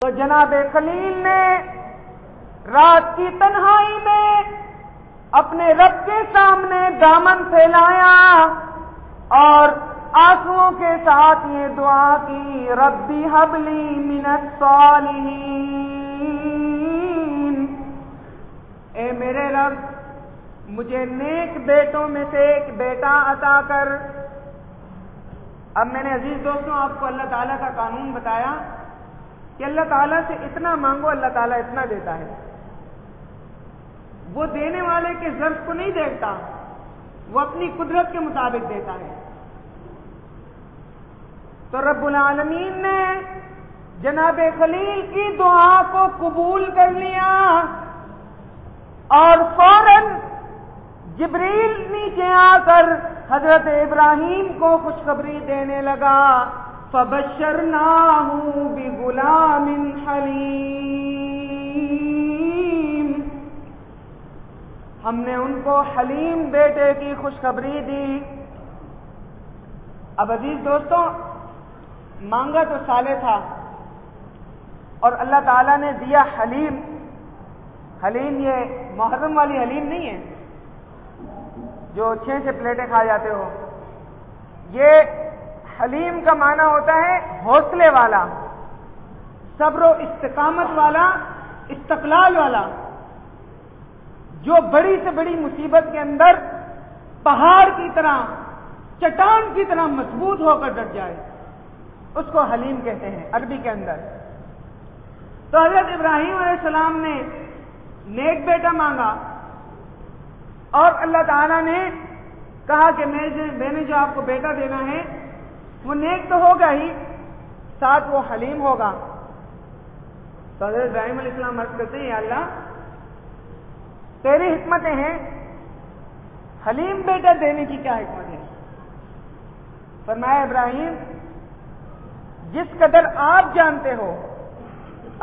تو جناب خلیل نے رات کی تنہائی میں اپنے رب کے سامنے دامن پھیلایا اور آنسوؤں کے ساتھ یہ دعا کی، ربی حبلی من الصالحین، اے میرے رب مجھے نیک بیٹوں میں سے ایک بیٹا عطا کر۔ اب میں نے عزیز دوستوں آپ کو اللہ تعالیٰ کا قانون بتایا کہ اللہ تعالیٰ سے اتنا مانگو اللہ تعالیٰ اتنا دیتا ہے۔ وہ دینے والے کے ظرف کو نہیں دیکھتا، وہ اپنی قدرت کے مطابق دیتا ہے۔ تو رب العالمین نے جناب خلیل کی دعا کو قبول کر لیا اور فوراً جبریل نیچے آ کر حضرت ابراہیم کو خوشخبری دینے لگا، فَبَشَّرْنَاهُ بِغُلَامٍ حَلِيمٍ، ہم نے ان کو حلیم بیٹے کی خوشخبری دی۔ اب عزیز دوستوں مانگا تو صالح تھا اور اللہ تعالیٰ نے دیا حلیم۔ حلیم یہ محرم والی حلیم نہیں ہے جو 6 پلیٹیں کھا جاتے ہو، یہ حلیم کا معنی ہوتا ہے حوصلے والا، صبر و استقامت والا، استقلال والا، جو بڑی سے بڑی مصیبت کے اندر پہاڑ کی طرح، چٹان کی طرح مضبوط ہو کر ڈٹ جائے، اس کو حلیم کہتے ہیں عربی کے اندر۔ تو حضرت ابراہیم علیہ السلام نے نیک بیٹا مانگا اور اللہ تعالیٰ نے کہا کہ میں نے جو آپ کو بیٹا دینا ہے وہ نیک تو ہوگا ہی، ساتھ وہ حلیم ہوگا۔ تو حضرت ابراہیم علیہ السلام عرض کرتے ہیں، یا اللہ تیری حکمتیں ہیں، حلیم بیٹا دینے کی کیا حکمت ہے؟ فرمایا ابراہیم جس قدر آپ جانتے ہو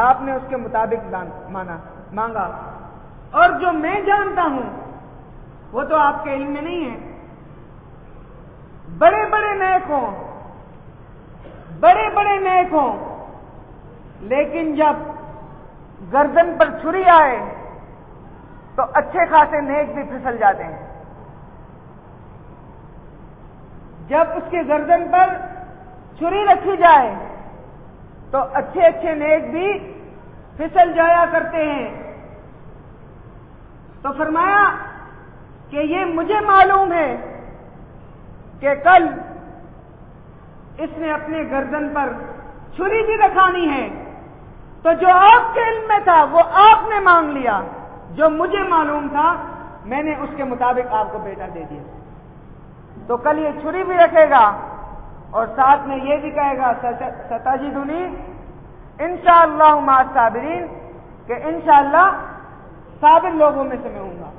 آپ نے اس کے مطابق مانگا، اور جو میں جانتا ہوں وہ تو آپ کے علم میں نہیں ہے۔ بڑے بڑے نیک ہوں لیکن جب گردن پر چھری آئے تو اچھے خاصے نیک بھی پھسل جاتے ہیں۔ جب اس کے گردن پر چھری رکھی جائے تو اچھے اچھے نیک بھی پھسل جایا کرتے ہیں۔ تو فرمایا کہ یہ مجھے معلوم ہے کہ کل اس نے اپنے گردن پر چھری بھی رکھانی ہے، تو جو آپ کے علم میں تھا وہ آپ نے مانگ لیا، جو مجھے معلوم تھا میں نے اس کے مطابق آپ کو بیٹا دے دیا۔ تو کل یہ چھری بھی رکھے گا اور ساتھ میں یہ بھی کہے گا ستجدنی انشاءاللہ مع الصابرین، کہ انشاءاللہ صابر لوگوں میں سے میں ہوں گا۔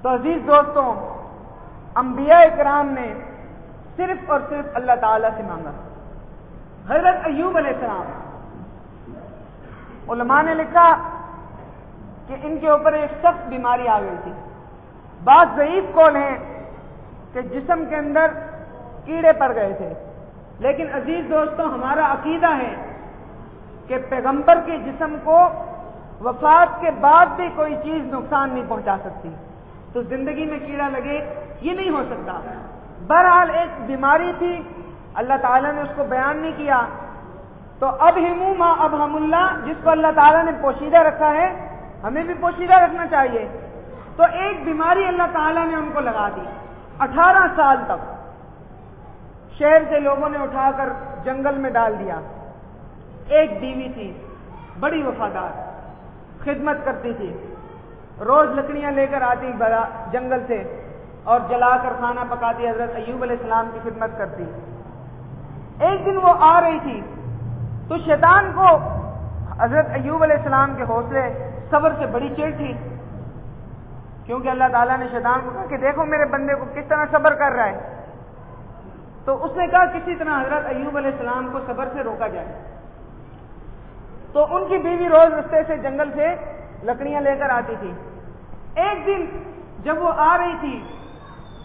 تو عزیز دوستوں انبیاء کرام نے صرف اور صرف اللہ تعالیٰ سے مانگا۔ حضرت ایوب علیہ السلام، علماء نے لکھا کہ ان کے اوپر ایک سخت بیماری آ گئی تھی۔ بعض ضعیف قول ہیں کہ جسم کے اندر کیڑے پڑ گئے تھے، لیکن عزیز دوستوں ہمارا عقیدہ ہے کہ پیغمبر کے جسم کو وفات کے بعد بھی کوئی چیز نقصان نہیں پہنچا سکتی، تو زندگی میں کیڑا لگے یہ نہیں ہو سکتا۔ بہرحال ایک بیماری تھی، اللہ تعالیٰ نے اس کو بیان نہیں کیا، تو اب اللہ، جس کو اللہ تعالیٰ نے پوشیدہ رکھا ہے ہمیں بھی پوشیدہ رکھنا چاہیے۔ تو ایک بیماری اللہ تعالیٰ نے ان کو لگا دی، 18 سال تک شہر سے لوگوں نے اٹھا کر جنگل میں ڈال دیا۔ ایک بیوی تھی بڑی وفادار، خدمت کرتی تھی، روز لکڑیاں لے کر آتی جنگل سے اور جلا کر کھانا پکاتی، حضرت ایوب علیہ السلام کی خدمت کرتی۔ ایک دن وہ آ رہی تھی تو شیطان کو حضرت ایوب علیہ السلام کے حوصلے صبر سے بڑی چڑ تھی، کیونکہ اللہ تعالیٰ نے شیطان کو کہا کہ دیکھو میرے بندے کو کس طرح صبر کر رہا ہے۔ تو اس نے کہا کسی طرح حضرت ایوب علیہ السلام کو صبر سے روکا جائے۔ تو ان کی بیوی روز رستے سے جنگل سے لکڑیاں لے کر آتی تھی۔ ایک دن جب وہ آ رہی تھی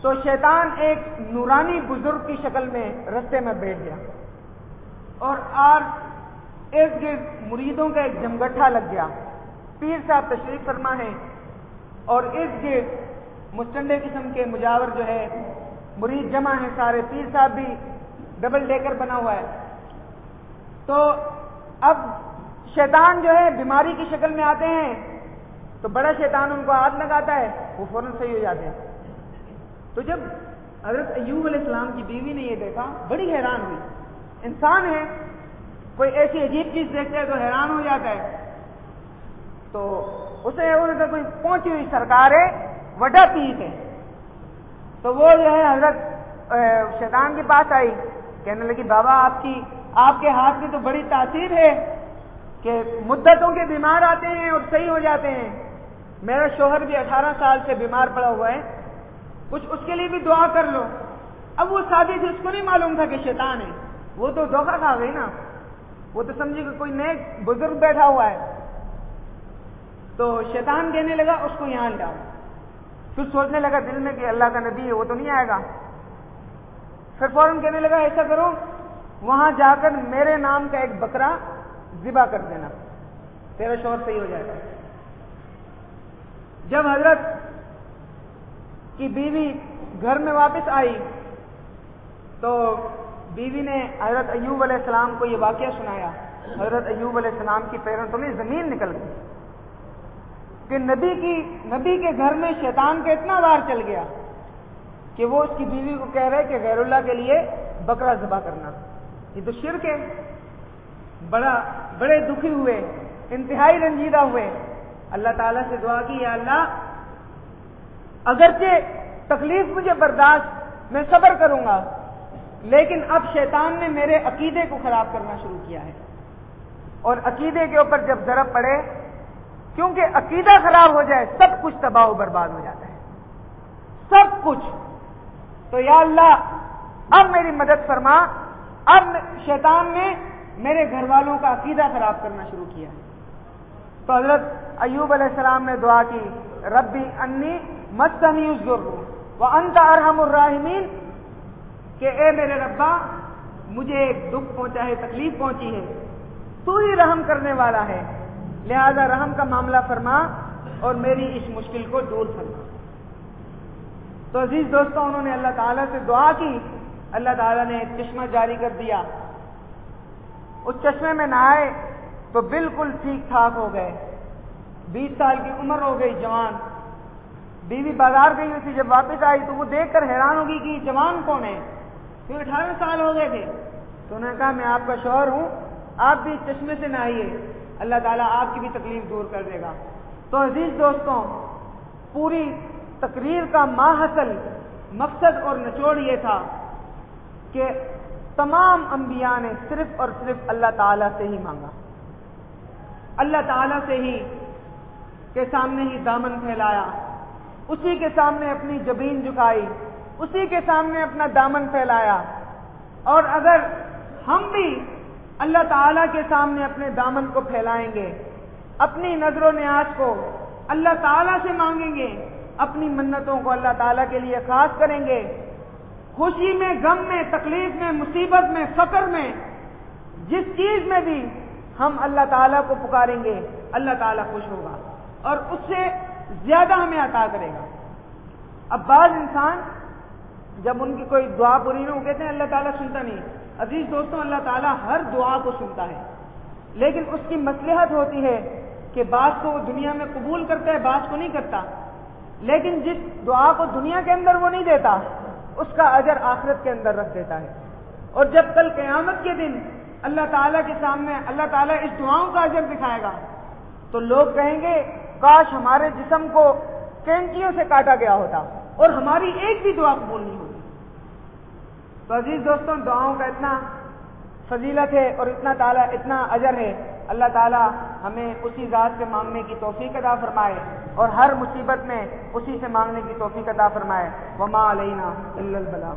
تو شیطان ایک نورانی بزرگ کی شکل میں رستے میں بیٹھ گیا اور ارد گرد مریدوں کا ایک جمگٹھا لگ گیا. پیر صاحب تشریف فرما ہے اور ارد گرد مستنڈے قسم کے مجاور جو ہے مرید جمع ہیں سارے. پیر صاحب بھی ڈبل ڈیکر بنا ہوا ہے. تو اب شیطان جو ہے بیماری کی شکل میں آتے ہیں تو بڑا شیطان ان کو ہاتھ لگاتا ہے, وہ فوراً صحیح ہو جاتے ہیں. تو جب حضرت ایوب علیہ السلام کی بیوی نے یہ دیکھا بڑی حیران ہوئی. انسان ہے, کوئی ایسی عجیب چیز دیکھتا ہے تو حیران ہو جاتا ہے. تو اسے کوئی پہنچی ہوئی سرکار ہے, وڈا پیس ہے. تو وہ جو ہے حضرت شیطان کے پاس آئی, کہنے لگی بابا آپ کے ہاتھ میں تو بڑی تاثیر ہے کہ مدتوں کے بیمار آتے ہیں اور صحیح ہو جاتے ہیں. میرا شوہر بھی 18 سال سے بیمار پڑا ہوا ہے, کچھ اس کے لیے بھی دعا کر لو. اب وہ سادی تھی, اس کو نہیں معلوم تھا کہ شیطان ہے. وہ تو دھوکہ کھا گئی نا, وہ تو سمجھی کہ کوئی نیک بزرگ بیٹھا ہوا ہے. تو شیطان کہنے لگا اس کو یہاں لاؤ. پھر سوچنے لگا دل میں کہ اللہ کا نبی ہے, وہ تو نہیں آئے گا. پھر فوراً کہنے لگا ایسا کرو, وہاں جا کر میرے نام کا ایک بکرا ذبح کر دینا, تیرا شوہر صحیح ہو جائے گا. جب حضرت کی بیوی گھر میں واپس آئی تو بیوی نے حضرت ایوب علیہ السلام کو یہ واقعہ سنایا. حضرت ایوب علیہ السلام کی پیروں تو نہیں زمین نکل گئی کہ نبی کے گھر میں شیطان کا اتنا وار چل گیا کہ وہ اس کی بیوی کو کہہ رہے کہ غیر اللہ کے لیے بکرا ذبح کرنا, یہ تو شرک ہے. بڑے دکھی ہوئے, انتہائی رنجیدہ ہوئے. اللہ تعالیٰ سے دعا کی, یا اللہ اگرچہ تکلیف مجھے برداشت, میں صبر کروں گا, لیکن اب شیطان نے میرے عقیدے کو خراب کرنا شروع کیا ہے. اور عقیدے کے اوپر جب ضرب پڑے, کیونکہ عقیدہ خراب ہو جائے سب کچھ تباہ و برباد ہو جاتا ہے, سب کچھ. تو یا اللہ اب میری مدد فرما. اب شیطان نے میرے گھر والوں کا عقیدہ خراب کرنا شروع کیا ہے. تو حضرت ایوب علیہ السلام نے دعا کی, ربی انی مسنی الضر وانت ارحم الراحمین, کہ اے میرے ربا مجھے ایک دکھ پہنچا ہے, تکلیف پہنچی ہے, تو ہی رحم کرنے والا ہے, لہذا رحم کا معاملہ فرما اور میری اس مشکل کو دور فرما. تو عزیز دوستوں, انہوں نے اللہ تعالیٰ سے دعا کی. اللہ تعالیٰ نے ایک چشمہ جاری کر دیا. اس چشمے میں نہائے تو بالکل ٹھیک ٹھاک ہو گئے. 20 سال کی عمر ہو گئی, جوان. بیوی بازار گئی ہوئی تھی, جب واپس آئی تو وہ دیکھ کر حیران ہوگی کہ یہ جوان کون ہے, کیونکہ 18 سال ہو گئے تھے. تو انہوں نے کہا میں آپ کا شوہر ہوں, آپ بھی اس چشمے سے نہائیے, اللہ تعالیٰ آپ کی بھی تکلیف دور کر دے گا. تو عزیز دوستوں, پوری تقریر کا ماحصل مقصد اور نچوڑ یہ تھا کہ تمام انبیاء نے صرف اور صرف اللہ تعالیٰ سے ہی مانگا, اللہ تعالیٰ سے ہی کے سامنے ہی دامن پھیلایا, اسی کے سامنے اپنی جبین جھکائی, اسی کے سامنے اپنا دامن پھیلایا. اور اگر ہم بھی اللہ تعالیٰ کے سامنے اپنے دامن کو پھیلائیں گے, اپنی نظر و نیاز کو اللہ تعالیٰ سے مانگیں گے, اپنی منتوں کو اللہ تعالیٰ کے لیے خاص کریں گے, خوشی میں, غم میں, تکلیف میں, مصیبت میں, فقر میں, جس چیز میں بھی ہم اللہ تعالیٰ کو پکاریں گے, اللہ تعالیٰ خوش ہوگا اور اس سے زیادہ ہمیں عطا کرے گا. اب بعض انسان جب ان کی کوئی دعا پوری نہ ہو کہتے ہیں اللہ تعالیٰ سنتا نہیں. عزیز دوستوں, اللہ تعالیٰ ہر دعا کو سنتا ہے, لیکن اس کی مصلحت ہوتی ہے کہ بعض کو وہ دنیا میں قبول کرتا ہے, بعض کو نہیں کرتا. لیکن جس دعا کو دنیا کے اندر وہ نہیں دیتا, اس کا اجر آخرت کے اندر رکھ دیتا ہے. اور جب کل قیامت کے دن اللہ تعالیٰ کے سامنے اللہ تعالیٰ اس دعاؤں کا اجر دکھائے گا تو لوگ کہیں گے کاش ہمارے جسم کو کینچیوں سے کاٹا گیا ہوتا اور ہماری ایک بھی دعا قبول نہیں ہوتی. تو عزیز دوستوں, دعاؤں کا اتنا فضیلت ہے اور اتنا اجر ہے. اللہ تعالیٰ ہمیں اسی ذات سے مانگنے کی توفیق عطا فرمائے اور ہر مصیبت میں اسی سے مانگنے کی توفیق عطا فرمائے. وما علینا الا البلاغ.